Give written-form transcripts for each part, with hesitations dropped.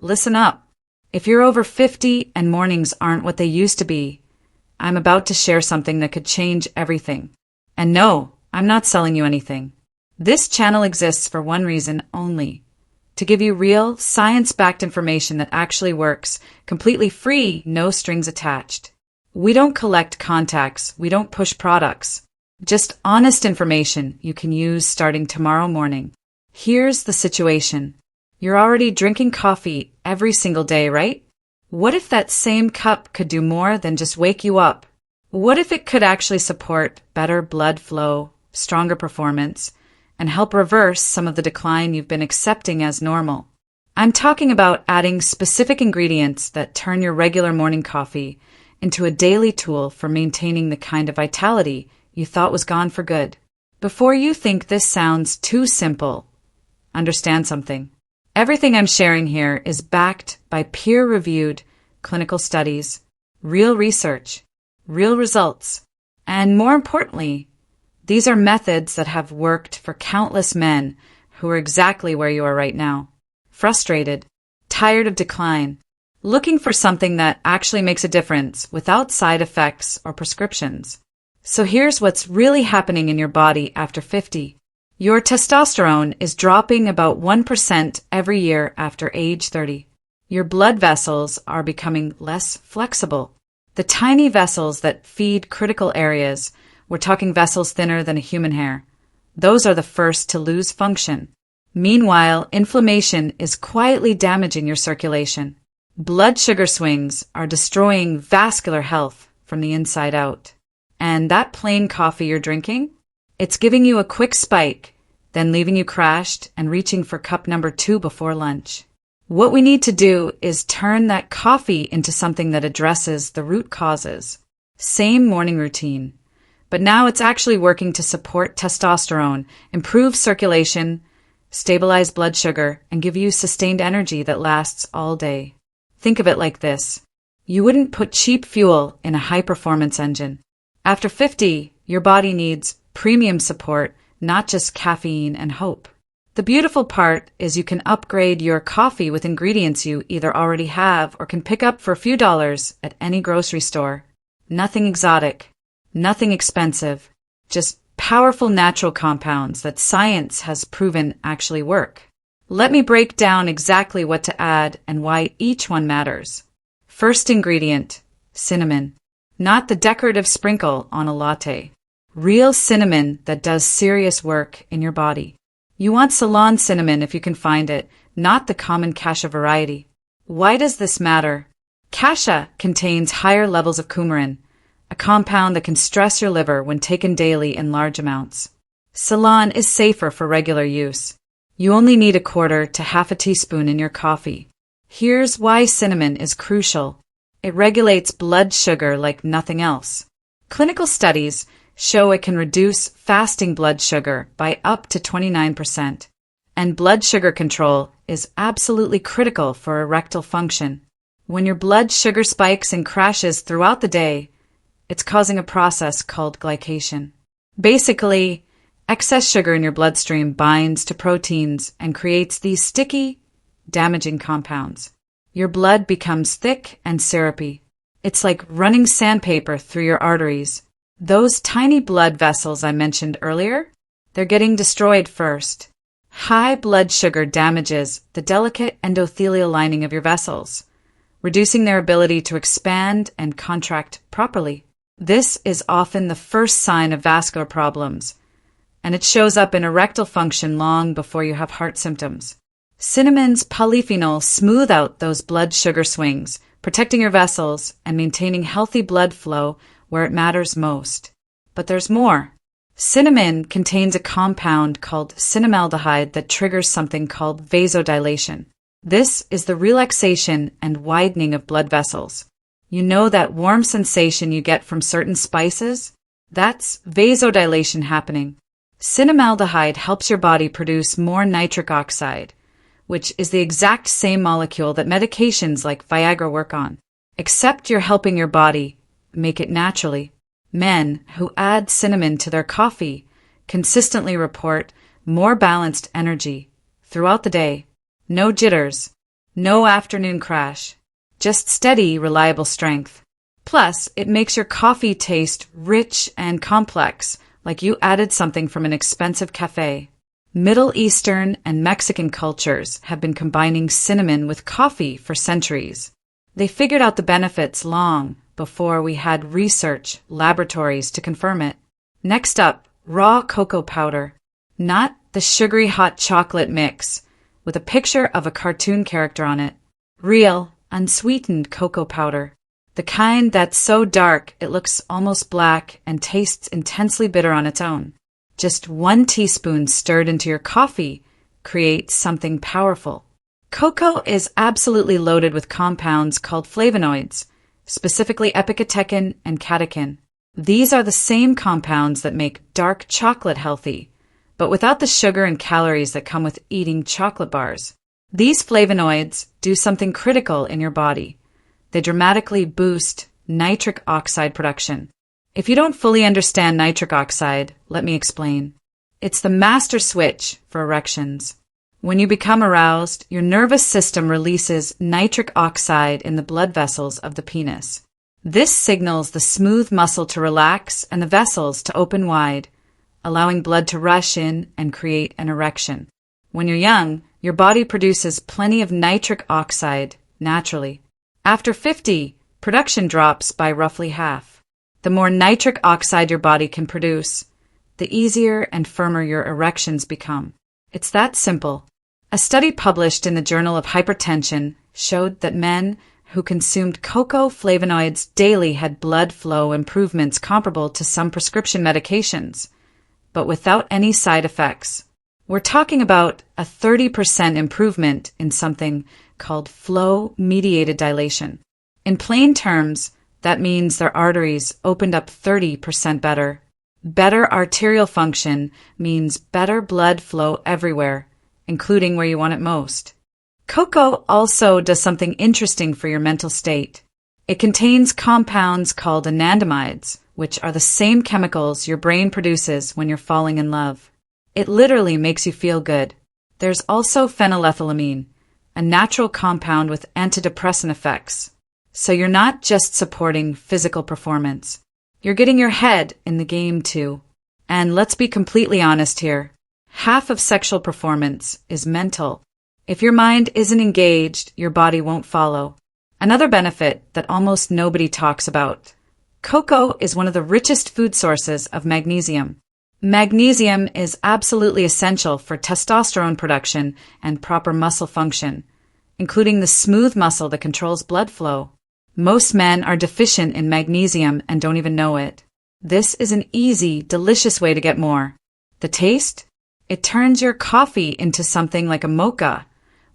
listen up. If you're over 50 and mornings aren't what they used to be, I'm about to share something that could change everything. And no, I'm not selling you anything. This channel exists for one reason only: to give you real, science-backed information that actually works, completely free, no strings attached. We don't collect contacts, we don't push products. Just honest information you can use starting tomorrow morning. Here's the situation. You're already drinking coffee every single day, right? What if that same cup could do more than just wake you up? What if it could actually support better blood flow, stronger performance, and help reverse some of the decline you've been accepting as normal? I'm talking about adding specific ingredients that turn your regular morning coffee into a daily tool for maintaining the kind of vitality you thought was gone for good. Before you think this sounds too simple, understand something. Everything I'm sharing here is backed by peer-reviewed clinical studies, real research, real results, and more importantly, these are methods that have worked for countless men who are exactly where you are right now. Frustrated, tired of decline, looking for something that actually makes a difference without side effects or prescriptions. So here's what's really happening in your body after 50. Your testosterone is dropping about 1% every year after age 30. Your blood vessels are becoming less flexible. The tiny vessels that feed critical areas, we're talking vessels thinner than a human hair, those are the first to lose function. Meanwhile, inflammation is quietly damaging your circulation. Blood sugar swings are destroying vascular health from the inside out. And that plain coffee you're drinking, it's giving you a quick spike, then leaving you crashed and reaching for cup number 2 before lunch. What we need to do is turn that coffee into something that addresses the root causes. Same morning routine, but now it's actually working to support testosterone, improve circulation, stabilize blood sugar, and give you sustained energy that lasts all day. Think of it like this. You wouldn't put cheap fuel in a high-performance engine. After 50, your body needs premium support, not just caffeine and hope. The beautiful part is you can upgrade your coffee with ingredients you either already have or can pick up for a few dollars at any grocery store. Nothing exotic, nothing expensive, just powerful natural compounds that science has proven actually work. Let me break down exactly what to add and why each one matters. First ingredient, cinnamon. Not the decorative sprinkle on a latte. Real cinnamon that does serious work in your body. You want Ceylon cinnamon if you can find it, not the common cassia variety. Why does this matter? Cassia contains higher levels of coumarin, a compound that can stress your liver when taken daily in large amounts. Ceylon is safer for regular use. You only need 1/4 to half a teaspoon in your coffee. Here's why cinnamon is crucial. It regulates blood sugar like nothing else. Clinical studies show it can reduce fasting blood sugar by up to 29%. And blood sugar control is absolutely critical for erectile function. When your blood sugar spikes and crashes throughout the day, it's causing a process called glycation. Basically, excess sugar in your bloodstream binds to proteins and creates these sticky, damaging compounds. Your blood becomes thick and syrupy. It's like running sandpaper through your arteries. Those tiny blood vessels I mentioned earlier, they're getting destroyed first. High blood sugar damages the delicate endothelial lining of your vessels, reducing their ability to expand and contract properly. This is often the first sign of vascular problems, and it shows up in erectile function long before you have heart symptoms. Cinnamon's polyphenols smooth out those blood sugar swings, protecting your vessels and maintaining healthy blood flow where it matters most. But there's more. Cinnamon contains a compound called cinnamaldehyde that triggers something called vasodilation. This is the relaxation and widening of blood vessels. You know that warm sensation you get from certain spices? That's vasodilation happening. Cinnamaldehyde helps your body produce more nitric oxide, which is the exact same molecule that medications like Viagra work on. Except you're helping your body make it naturally. Men who add cinnamon to their coffee consistently report more balanced energy throughout the day. No jitters, No afternoon crash. Just steady, reliable strength. Plus, it makes your coffee taste rich and complex, like you added something from an expensive cafe. Middle Eastern and Mexican cultures have been combining cinnamon with coffee for centuries. They figured out the benefits long before we had research laboratories to confirm it. Next up, raw cocoa powder. Not the sugary hot chocolate mix with a picture of a cartoon character on it. Real, unsweetened cocoa powder. The kind that's so dark it looks almost black and tastes intensely bitter on its own. Just 1 teaspoon stirred into your coffee creates something powerful. Cocoa is absolutely loaded with compounds called flavonoids, specifically epicatechin and catechin. These are the same compounds that make dark chocolate healthy, but without the sugar and calories that come with eating chocolate bars. These flavonoids do something critical in your body. They dramatically boost nitric oxide production. If you don't fully understand nitric oxide, let me explain. It's the master switch for erections. When you become aroused, your nervous system releases nitric oxide in the blood vessels of the penis. This signals the smooth muscle to relax and the vessels to open wide, allowing blood to rush in and create an erection. When you're young, your body produces plenty of nitric oxide naturally. After 50, production drops by roughly half. The more nitric oxide your body can produce, the easier and firmer your erections become. It's that simple. A study published in the Journal of Hypertension showed that men who consumed cocoa flavonoids daily had blood flow improvements comparable to some prescription medications, but without any side effects. We're talking about a 30% improvement in something called flow-mediated dilation. In plain terms, that means their arteries opened up 30% better. Better arterial function means better blood flow everywhere, including where you want it most. Cocoa also does something interesting for your mental state. It contains compounds called anandamides, which are the same chemicals your brain produces when you're falling in love. It literally makes you feel good. There's also phenylethylamine, a natural compound with antidepressant effects. So you're not just supporting physical performance. You're getting your head in the game too. And let's be completely honest here. Half of sexual performance is mental. If your mind isn't engaged, your body won't follow. Another benefit that almost nobody talks about. Cocoa is one of the richest food sources of magnesium. Magnesium is absolutely essential for testosterone production and proper muscle function, including the smooth muscle that controls blood flow. Most men are deficient in magnesium and don't even know it. This is an easy, delicious way to get more. The taste? It turns your coffee into something like a mocha,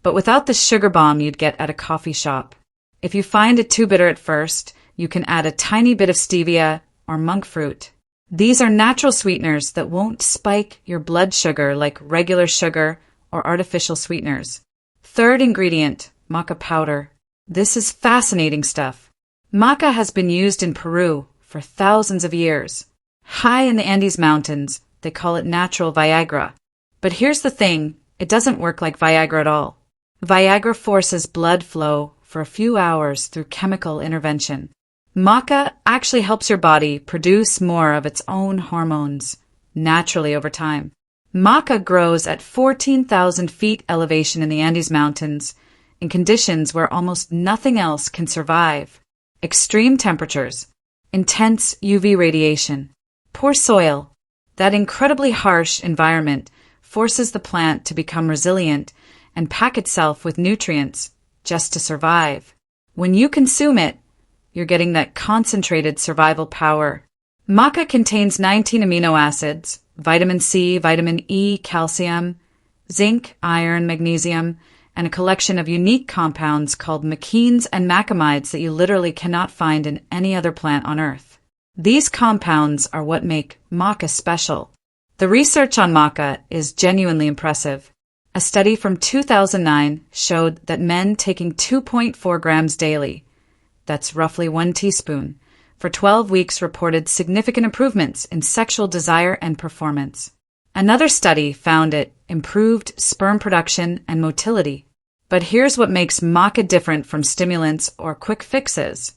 but without the sugar bomb you'd get at a coffee shop. If you find it too bitter at first, you can add a tiny bit of stevia or monk fruit. These are natural sweeteners that won't spike your blood sugar like regular sugar or artificial sweeteners. Third ingredient, maca powder. This is fascinating stuff. Maca has been used in Peru for thousands of years. High in the Andes Mountains, they call it natural Viagra. But here's the thing, it doesn't work like Viagra at all. Viagra forces blood flow for a few hours through chemical intervention. Maca actually helps your body produce more of its own hormones naturally over time. Maca grows at 14,000 feet elevation in the Andes Mountains in conditions where almost nothing else can survive. Extreme temperatures, intense UV radiation, poor soil. That incredibly harsh environment forces the plant to become resilient and pack itself with nutrients just to survive. When you consume it, you're getting that concentrated survival power. Maca contains 19 amino acids, vitamin C, vitamin E, calcium, zinc, iron, magnesium, and a collection of unique compounds called machenes and macamides that you literally cannot find in any other plant on Earth. These compounds are what make maca special. The research on maca is genuinely impressive. A study from 2009 showed that men taking 2.4 grams daily, that's roughly 1 teaspoon, for 12 weeks reported significant improvements in sexual desire and performance. Another study found it improved sperm production and motility. But here's what makes maca different from stimulants or quick fixes.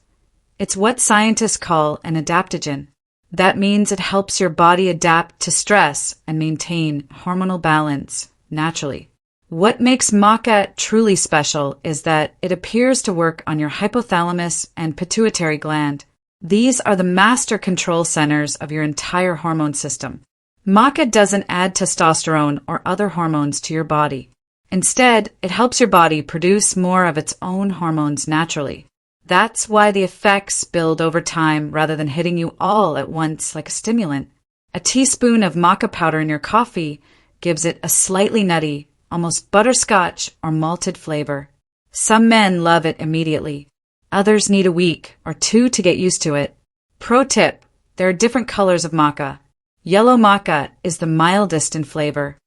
It's what scientists call an adaptogen. That means it helps your body adapt to stress and maintain hormonal balance naturally. What makes maca truly special is that it appears to work on your hypothalamus and pituitary gland. These are the master control centers of your entire hormone system. Maca doesn't add testosterone or other hormones to your body. Instead, it helps your body produce more of its own hormones naturally. That's why the effects build over time rather than hitting you all at once like a stimulant. A teaspoon of maca powder in your coffee gives it a slightly nutty, almost butterscotch or malted flavor. Some men love it immediately. Others need a week or two to get used to it. Pro tip, there are different colors of maca. Yellow maca is the mildest in flavor.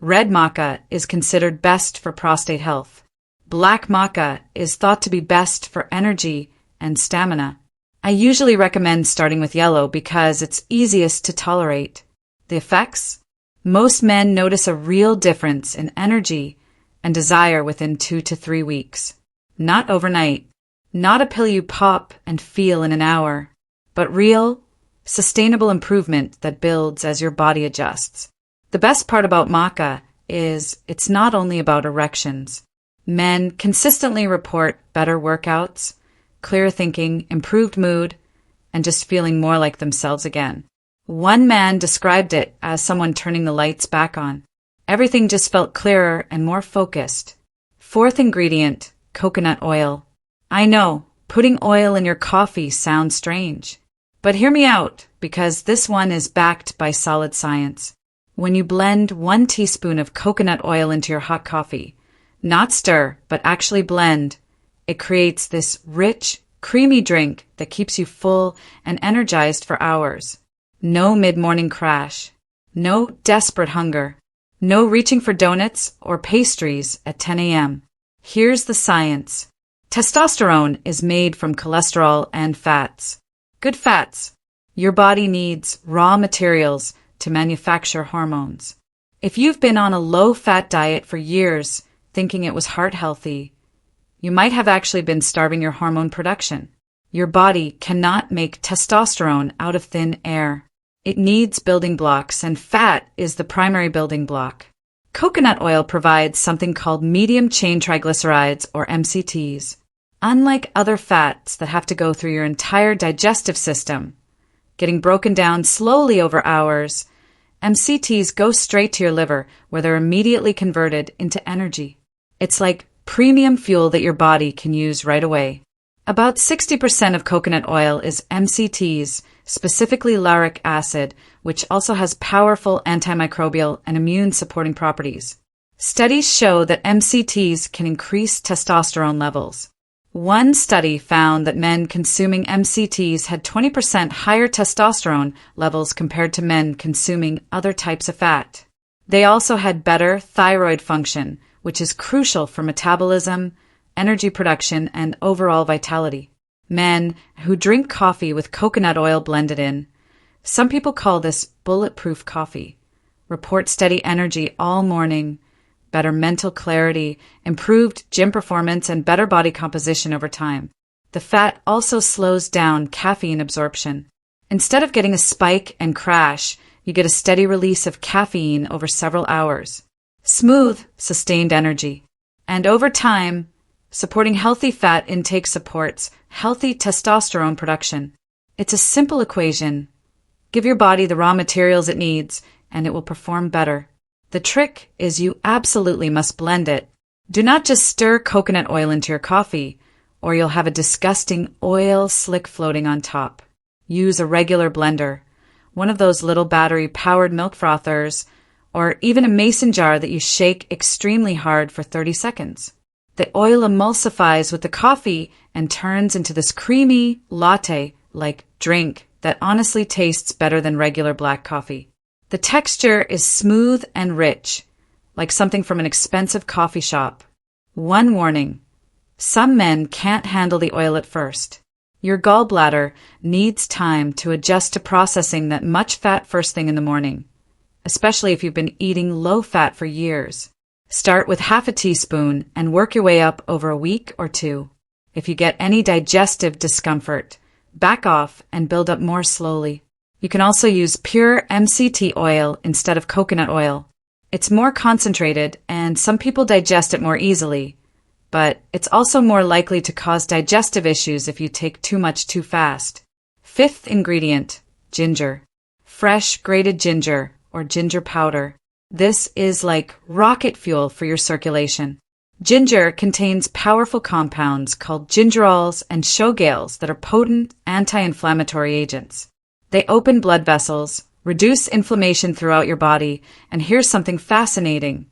Red maca is considered best for prostate health. Black maca is thought to be best for energy and stamina. I usually recommend starting with yellow because it's easiest to tolerate. The effects? Most men notice a real difference in energy and desire within 2 to 3 weeks. Not overnight. Not a pill you pop and feel in an hour, but real, sustainable improvement that builds as your body adjusts. The best part about maca is it's not only about erections. Men consistently report better workouts, clearer thinking, improved mood, and just feeling more like themselves again. One man described it as someone turning the lights back on. Everything just felt clearer and more focused. Fourth ingredient, coconut oil. I know, putting oil in your coffee sounds strange. But hear me out, because this one is backed by solid science. When you blend 1 teaspoon of coconut oil into your hot coffee, not stir, but actually blend, it creates this rich, creamy drink that keeps you full and energized for hours. No mid-morning crash. No desperate hunger. No reaching for donuts or pastries at 10 a.m. Here's the science. Testosterone is made from cholesterol and fats. Good fats. Your body needs raw materials to manufacture hormones. If you've been on a low-fat diet for years, thinking it was heart healthy, you might have actually been starving your hormone production. Your body cannot make testosterone out of thin air. It needs building blocks, and fat is the primary building block. Coconut oil provides something called medium-chain triglycerides, or MCTs. Unlike other fats that have to go through your entire digestive system, getting broken down slowly over hours, MCTs go straight to your liver, where they're immediately converted into energy. It's like premium fuel that your body can use right away. About 60% of coconut oil is MCTs, specifically lauric acid, which also has powerful antimicrobial and immune-supporting properties. Studies show that MCTs can increase testosterone levels. One study found that men consuming MCTs had 20% higher testosterone levels compared to men consuming other types of fat. They also had better thyroid function, which is crucial for metabolism, energy production, and overall vitality. Men who drink coffee with coconut oil blended in, some people call this bulletproof coffee, report steady energy all morning, better mental clarity, improved gym performance, and better body composition over time. The fat also slows down caffeine absorption. Instead of getting a spike and crash, you get a steady release of caffeine over several hours. Smooth, sustained energy. And over time, supporting healthy fat intake supports healthy testosterone production. It's a simple equation. Give your body the raw materials it needs, and it will perform better. The trick is you absolutely must blend it. Do not just stir coconut oil into your coffee, or you'll have a disgusting oil slick floating on top. Use a regular blender, one of those little battery-powered milk frothers, or even a mason jar that you shake extremely hard for 30 seconds. The oil emulsifies with the coffee and turns into this creamy, latte-like drink that honestly tastes better than regular black coffee. The texture is smooth and rich, like something from an expensive coffee shop. One warning: some men can't handle the oil at first. Your gallbladder needs time to adjust to processing that much fat first thing in the morning, especially if you've been eating low fat for years. Start with half a teaspoon and work your way up over a week or two. If you get any digestive discomfort, back off and build up more slowly. You can also use pure MCT oil instead of coconut oil. It's more concentrated and some people digest it more easily, but it's also more likely to cause digestive issues if you take too much too fast. Fifth ingredient, ginger. Fresh grated ginger or ginger powder. This is like rocket fuel for your circulation. Ginger contains powerful compounds called gingerols and shogales that are potent anti-inflammatory agents. They open blood vessels, reduce inflammation throughout your body, and here's something fascinating.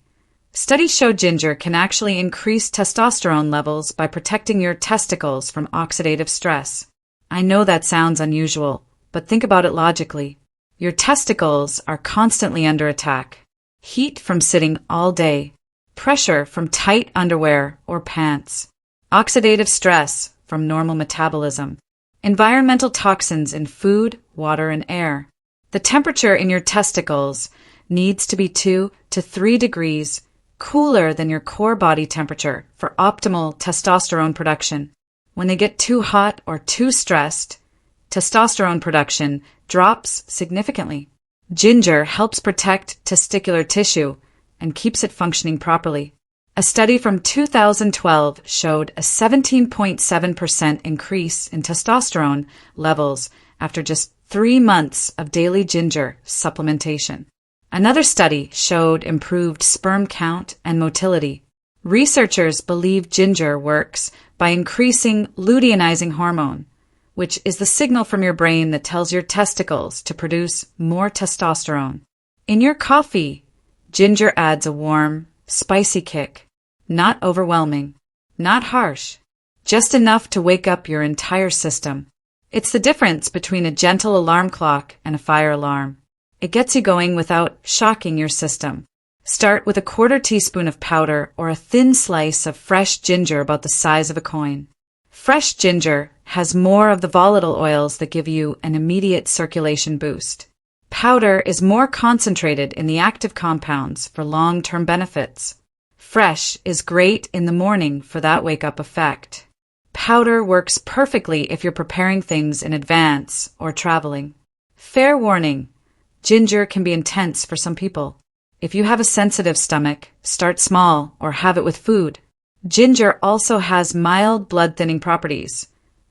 Studies show ginger can actually increase testosterone levels by protecting your testicles from oxidative stress. I know that sounds unusual, but think about it logically. Your testicles are constantly under attack. Heat from sitting all day. Pressure from tight underwear or pants. Oxidative stress from normal metabolism. Environmental toxins in food, water, and air. The temperature in your testicles needs to be 2 to 3 degrees cooler than your core body temperature for optimal testosterone production. When they get too hot or too stressed, testosterone production drops significantly. Ginger helps protect testicular tissue and keeps it functioning properly. A study from 2012 showed a 17.7% increase in testosterone levels after just 3 months of daily ginger supplementation. Another study showed improved sperm count and motility. Researchers believe ginger works by increasing luteinizing hormone, which is the signal from your brain that tells your testicles to produce more testosterone. In your coffee, ginger adds a warm, spicy kick. Not overwhelming, not harsh, just enough to wake up your entire system. It's the difference between a gentle alarm clock and a fire alarm. It gets you going without shocking your system. Start with a 1/4 teaspoon of powder or a thin slice of fresh ginger about the size of a coin. Fresh ginger has more of the volatile oils that give you an immediate circulation boost. Powder is more concentrated in the active compounds for long-term benefits. Fresh is great in the morning for that wake-up effect. Powder works perfectly if you're preparing things in advance or traveling. Fair warning, ginger can be intense for some people. If you have a sensitive stomach, start small or have it with food. Ginger also has mild blood-thinning properties,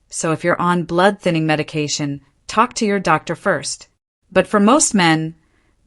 so if you're on blood-thinning medication, talk to your doctor first. But for most men,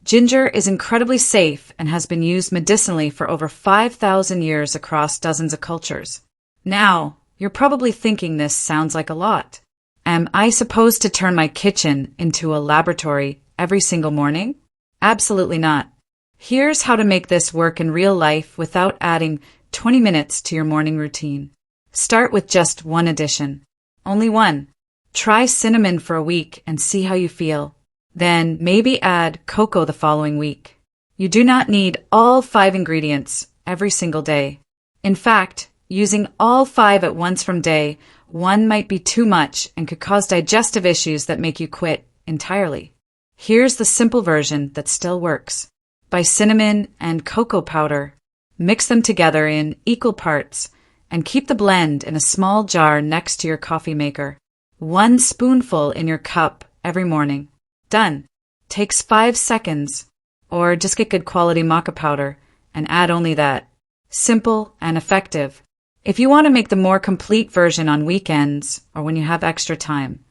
ginger is incredibly safe and has been used medicinally for over 5,000 years across dozens of cultures. Now, you're probably thinking this sounds like a lot. Am I supposed to turn my kitchen into a laboratory every single morning? Absolutely not. Here's how to make this work in real life without adding 20 minutes to your morning routine. Start with just one addition. Only one. Try cinnamon for a week and see how you feel. Then maybe add cocoa the following week. You do not need all 5 ingredients every single day. In fact, using all 5 at once from day 1 might be too much and could cause digestive issues that make you quit entirely. Here's the simple version that still works. Buy cinnamon and cocoa powder. Mix them together in equal parts and keep the blend in a small jar next to your coffee maker. 1 spoonful in your cup every morning. Done. Takes 5 seconds. Or just get good quality maca powder and add only that. Simple and effective. If you want to make the more complete version on weekends or when you have extra time,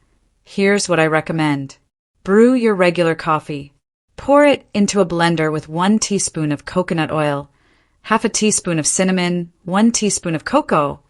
here's what I recommend. Brew your regular coffee. Pour it into a blender with 1 teaspoon of coconut oil, half a teaspoon of cinnamon, 1 teaspoon of cocoa,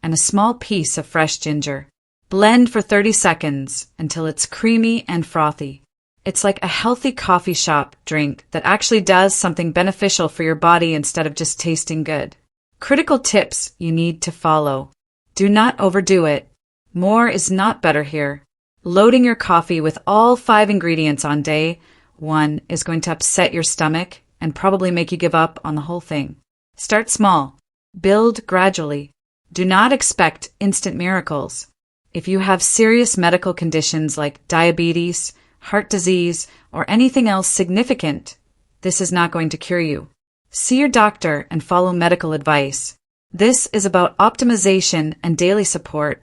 and a small piece of fresh ginger. Blend for 30 seconds until it's creamy and frothy. It's like a healthy coffee shop drink that actually does something beneficial for your body instead of just tasting good. Critical tips you need to follow. Do not overdo it. More is not better here. Loading your coffee with all 5 ingredients on day 1 is going to upset your stomach and probably make you give up on the whole thing. Start small. Build gradually. Do not expect instant miracles. If you have serious medical conditions like diabetes, heart disease, or anything else significant, this is not going to cure you. See your doctor and follow medical advice. This is about optimization and daily support,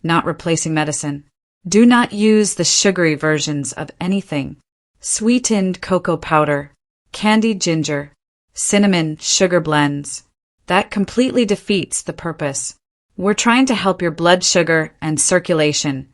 not replacing medicine. Do not use the sugary versions of anything. Sweetened cocoa powder, candied ginger, cinnamon sugar blends. That completely defeats the purpose. We're trying to help your blood sugar and circulation,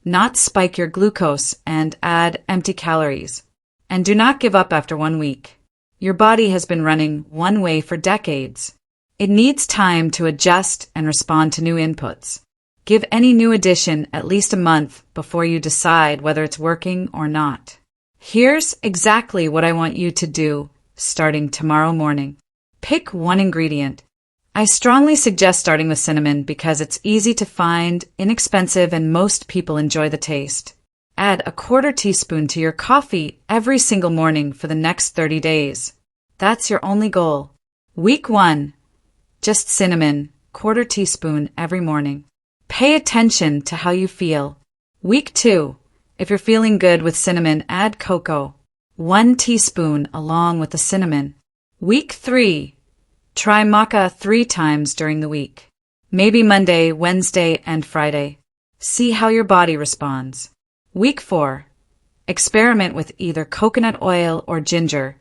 not spike your glucose and add empty calories. And do not give up after 1 week. Your body has been running one way for decades. It needs time to adjust and respond to new inputs. Give any new addition at least a month before you decide whether it's working or not. Here's exactly what I want you to do starting tomorrow morning. Pick one ingredient. I strongly suggest starting with cinnamon because it's easy to find, inexpensive, and most people enjoy the taste. Add a 1/4 teaspoon to your coffee every single morning for the next 30 days. That's your only goal. Week 1. Just cinnamon, 1/4 teaspoon every morning. Pay attention to how you feel. Week 2. If you're feeling good with cinnamon, add cocoa, 1 teaspoon along with the cinnamon. Week 3. Try maca 3 times during the week. Maybe Monday, Wednesday, and Friday. See how your body responds. Week 4. Experiment with either coconut oil or ginger,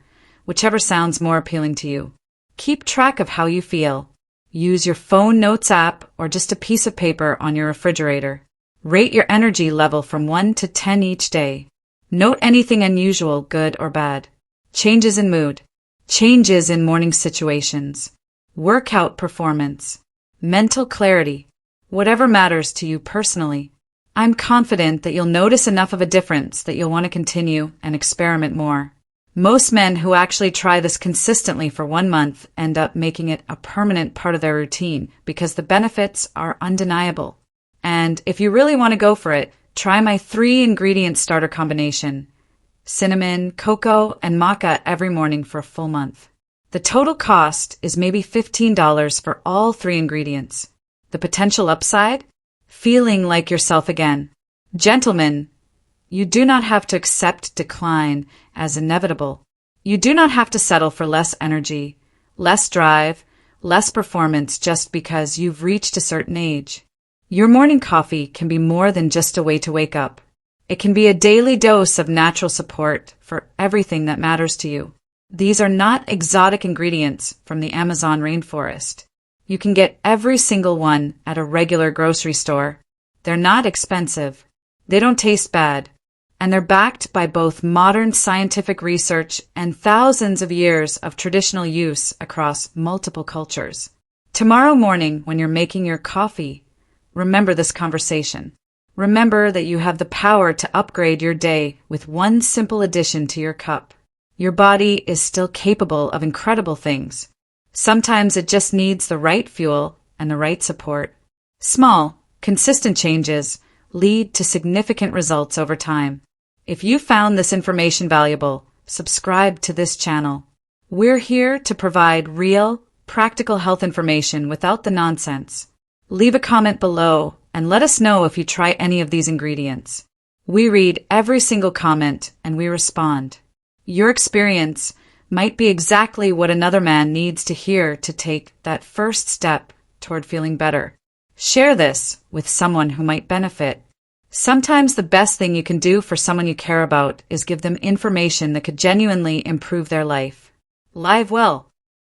whichever sounds more appealing to you. Keep track of how you feel. Use your phone notes app or just a piece of paper on your refrigerator. Rate your energy level from 1 to 10 each day. Note anything unusual, good or bad. Changes in mood. Changes in morning situations. Workout performance. Mental clarity. Whatever matters to you personally. I'm confident that you'll notice enough of a difference that you'll want to continue and experiment more. Most men who actually try this consistently for 1 month end up making it a permanent part of their routine because the benefits are undeniable. And if you really want to go for it, try my 3-ingredient starter combination: cinnamon, cocoa, and maca every morning for a full month. The total cost is maybe $15 for all 3 ingredients. The potential upside? Feeling like yourself again. Gentlemen, you do not have to accept decline as inevitable. You do not have to settle for less energy, less drive, less performance just because you've reached a certain age. Your morning coffee can be more than just a way to wake up. It can be a daily dose of natural support for everything that matters to you. These are not exotic ingredients from the Amazon rainforest. You can get every single one at a regular grocery store. They're not expensive. They don't taste bad. And they're backed by both modern scientific research and thousands of years of traditional use across multiple cultures. Tomorrow morning, when you're making your coffee, remember this conversation. Remember that you have the power to upgrade your day with one simple addition to your cup. Your body is still capable of incredible things. Sometimes it just needs the right fuel and the right support. Small, consistent changes lead to significant results over time. If you found this information valuable, subscribe to this channel. We're here to provide real, practical health information without the nonsense. Leave a comment below and let us know if you try any of these ingredients. We read every single comment and we respond. Your experience might be exactly what another man needs to hear to take that first step toward feeling better. Share this with someone who might benefit. Sometimes the best thing you can do for someone you care about is give them information that could genuinely improve their life. Live well.